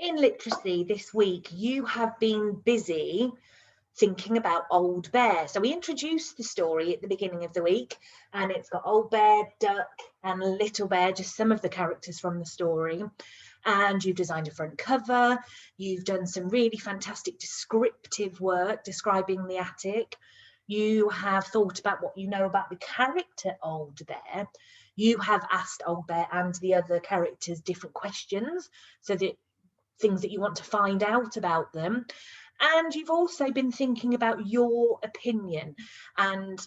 In literacy this week, you have been busy thinking about Old Bear. So we introduced the story at the beginning of the week, and it's got Old Bear, Duck, and Little Bear, just some of the characters from the story. And you've designed a front cover. You've done some really fantastic descriptive work describing the attic. You have thought about what you know about the character Old Bear. You have asked Old Bear and the other characters different questions, so that things that you want to find out about them. And you've also been thinking about your opinion and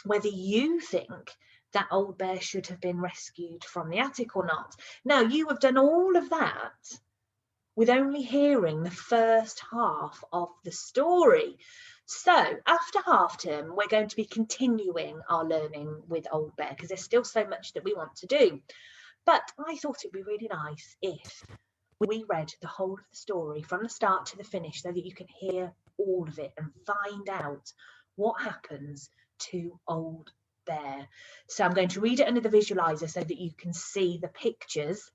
whether you think that Old Bear should have been rescued from the attic or not. Now, you have done all of that with only hearing the first half of the story. So after half term, we're going to be continuing our learning with Old Bear because there's still so much that we want to do. But I thought it'd be really nice if we read the whole of the story from the start to the finish so that you can hear all of it and find out what happens to Old Bear. So I'm going to read it under the visualizer so that you can see the pictures,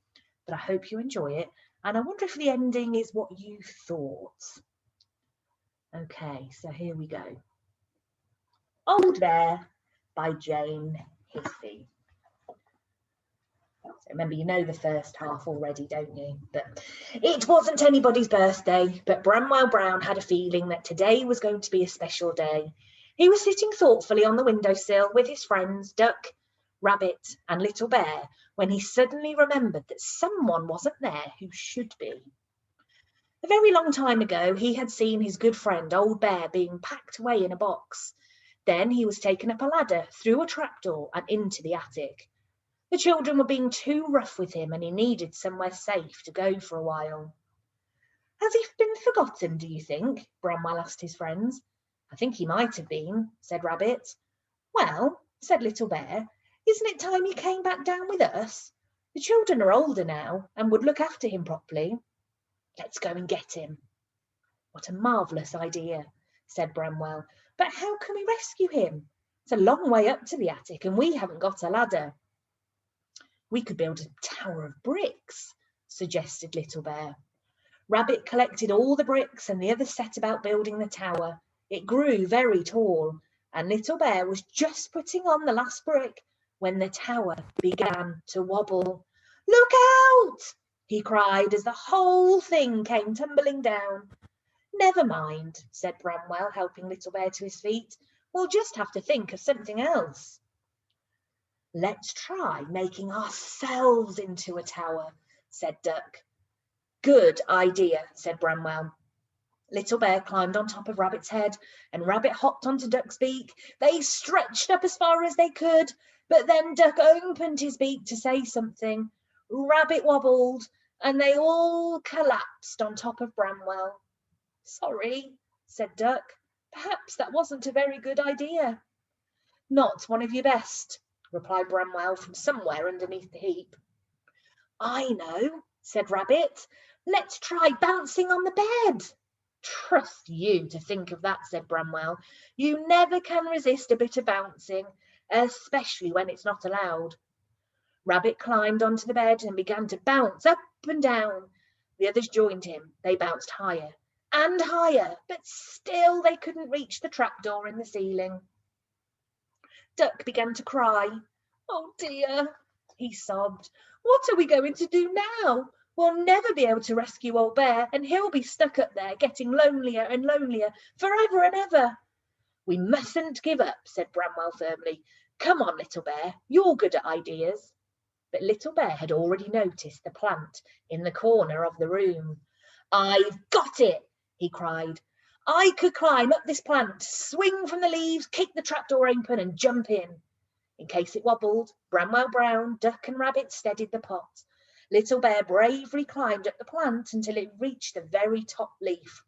but I hope you enjoy it. And I wonder if the ending is what you thought. Okay, so here we go. Old Bear by Jane Hissey. So remember, you know the first half already, don't you? But it wasn't anybody's birthday, but Bramwell Brown had a feeling that today was going to be a special day. He was sitting thoughtfully on the windowsill with his friends, Duck, Rabbit, and Little Bear, when he suddenly remembered that someone wasn't there who should be. A very long time ago, he had seen his good friend Old Bear being packed away in a box. Then he was taken up a ladder, through a trapdoor, and into the attic. The children were being too rough with him, and he needed somewhere safe to go for a while. Has he been forgotten, do you think? Bramwell asked his friends. I think he might have been, said Rabbit. Well, said Little Bear, isn't it time he came back down with us? The children are older now and would look after him properly. Let's go and get him. What a marvellous idea, said Bramwell. But how can we rescue him? It's a long way up to the attic, and we haven't got a ladder. We could build a tower of bricks, suggested Little Bear. Rabbit collected all the bricks and the others set about building the tower. It grew very tall, and Little Bear was just putting on the last brick when the tower began to wobble. Look out! He cried as the whole thing came tumbling down. Never mind, said Bramwell, helping Little Bear to his feet. We'll just have to think of something else. Let's try making ourselves into a tower, said Duck. Good idea, said Bramwell. Little Bear climbed on top of Rabbit's head, and Rabbit hopped onto Duck's beak. They stretched up as far as they could, but then Duck opened his beak to say something. Rabbit wobbled, and they all collapsed on top of Bramwell. Sorry, said Duck. Perhaps that wasn't a very good idea. Not one of your best, replied Bramwell from somewhere underneath the heap. I know, said Rabbit. Let's try bouncing on the bed. Trust you to think of that, said Bramwell. You never can resist a bit of bouncing, especially when it's not allowed. Rabbit climbed onto the bed and began to bounce up and down. The others joined him. They bounced higher and higher, but still they couldn't reach the trapdoor in the ceiling. Duck began to cry. Oh dear, he sobbed. What are we going to do now? We'll never be able to rescue Old Bear, and he'll be stuck up there, getting lonelier and lonelier, forever and ever. We mustn't give up, said Bramwell firmly. Come on, Little Bear, you're good at ideas. But Little Bear had already noticed the plant in the corner of the room. I've got it, he cried. I could climb up this plant, swing from the leaves, kick the trapdoor open and jump in. In case it wobbled, Bramwell Brown, Duck and Rabbit steadied the pot. Little Bear bravely climbed up the plant until it reached the very top leaf.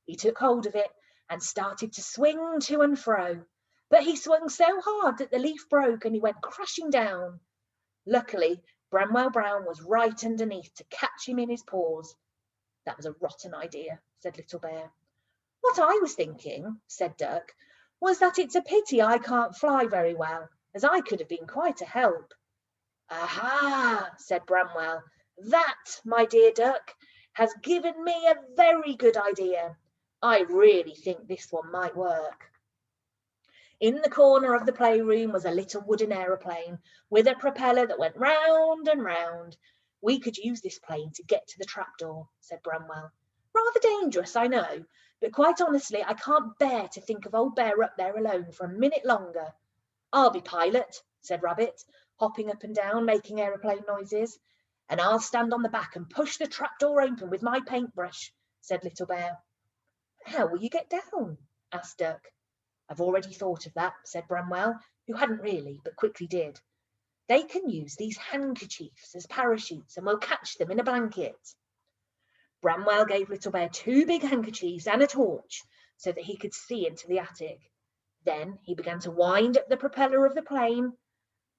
He took hold of it and started to swing to and fro. But he swung so hard that the leaf broke and he went crashing down. Luckily, Bramwell Brown was right underneath to catch him in his paws. That was a rotten idea, said Little Bear. What I was thinking, said Duck, was that it's a pity I can't fly very well, as I could have been quite a help. Aha, said Bramwell. That, my dear Duck, has given me a very good idea. I really think this one might work. In the corner of the playroom was a little wooden aeroplane with a propeller that went round and round. We could use this plane to get to the trapdoor, said Bramwell. Rather dangerous, I know, but quite honestly, I can't bear to think of old Bear up there alone for a minute longer. I'll be pilot, said Rabbit, hopping up and down, making aeroplane noises. And I'll stand on the back and push the trapdoor open with my paintbrush, said Little Bear. How will you get down? Asked Duck. I've already thought of that, said Bramwell, who hadn't really, but quickly did. They can use these handkerchiefs as parachutes and we'll catch them in a blanket. Bramwell gave Little Bear 2 big handkerchiefs and a torch so that he could see into the attic. Then he began to wind up the propeller of the plane.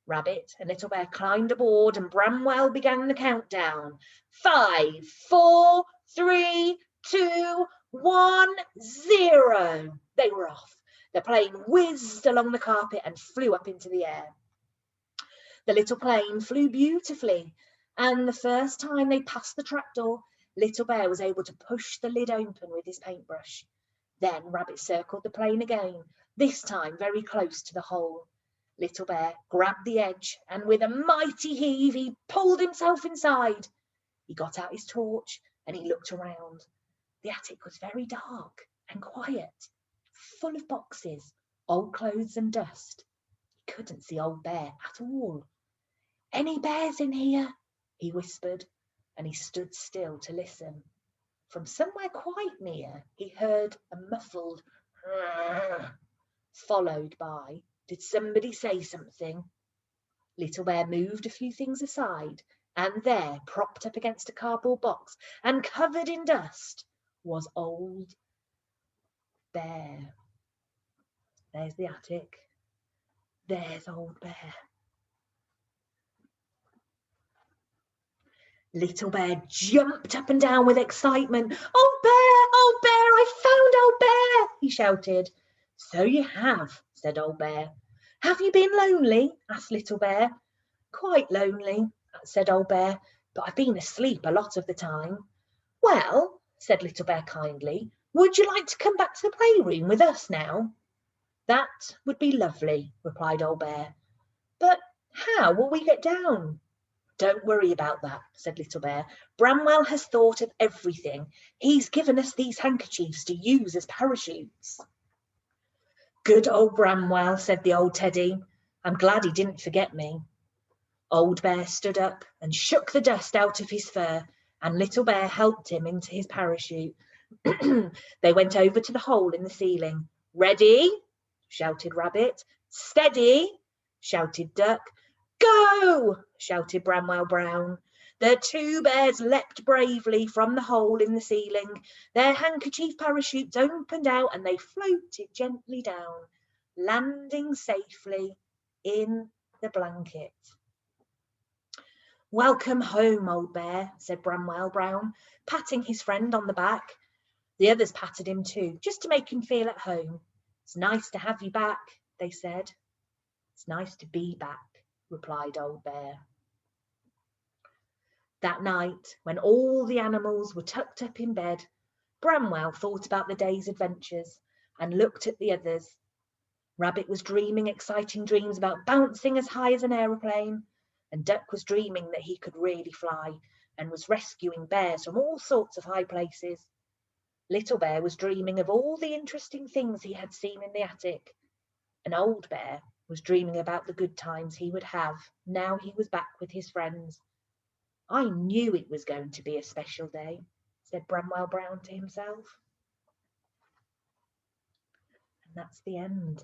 Rabbit and Little Bear climbed aboard and Bramwell began the countdown. 5, 4, 3, 2, 1, 0. They were off. The plane whizzed along the carpet and flew up into the air. The little plane flew beautifully, and the first time they passed the trapdoor, Little Bear was able to push the lid open with his paintbrush. Then Rabbit circled the plane again, this time very close to the hole. Little Bear grabbed the edge, and with a mighty heave, he pulled himself inside. He got out his torch, and he looked around. The attic was very dark and quiet, full of boxes, old clothes and dust. He couldn't see old Bear at all. Any bears in here? He whispered, and he stood still to listen. From somewhere quite near, he heard a muffled "Rrr," followed by, did somebody say something? Little Bear moved a few things aside, and there, propped up against a cardboard box and covered in dust, was old Bear. There's the attic. There's old Bear. Little Bear jumped up and down with excitement. Old Bear, I found old Bear, he shouted. So you have, said old Bear. Have you been lonely? Asked Little Bear. Quite lonely, said old Bear, but I've been asleep a lot of the time. Well, said Little Bear kindly, would you like to come back to the playroom with us now? That would be lovely, replied old Bear. But how will we get down? Don't worry about that, said Little Bear. Bramwell has thought of everything. He's given us these handkerchiefs to use as parachutes. Good old Bramwell, said the old Teddy. I'm glad he didn't forget me. Old Bear stood up and shook the dust out of his fur, and Little Bear helped him into his parachute. They went over to the hole in the ceiling. Ready? Shouted Rabbit. Steady, shouted Duck. Go! Shouted Bramwell Brown. The 2 bears leapt bravely from the hole in the ceiling. Their handkerchief parachutes opened out and they floated gently down, landing safely in the blanket. Welcome home, old Bear, said Bramwell Brown, patting his friend on the back. The others patted him too, just to make him feel at home. It's nice to have you back, they said. It's nice to be back, replied old Bear. That night, when all the animals were tucked up in bed, Bramwell thought about the day's adventures and looked at the others. Rabbit was dreaming exciting dreams about bouncing as high as an aeroplane, and Duck was dreaming that he could really fly and was rescuing bears from all sorts of high places. Little Bear was dreaming of all the interesting things he had seen in the attic, and Old Bear was dreaming about the good times he would have now he was back with his friends. I knew it was going to be a special day, said Bramwell Brown to himself. And that's the end.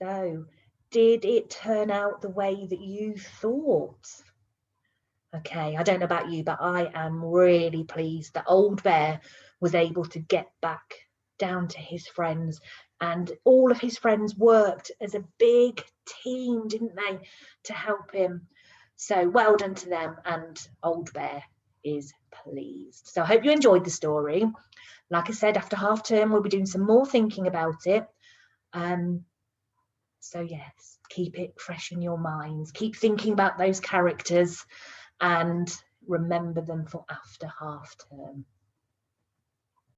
So, did it turn out the way that you thought? Okay, I don't know about you, but I am really pleased that Old Bear was able to get back down to his friends, and all of his friends worked as a big team, didn't they, to help him. So well done to them, and Old Bear is pleased. So I hope you enjoyed the story. Like I said, after half term, we'll be doing some more thinking about it. So yes, keep it fresh in your minds. Keep thinking about those characters and remember them for after half term.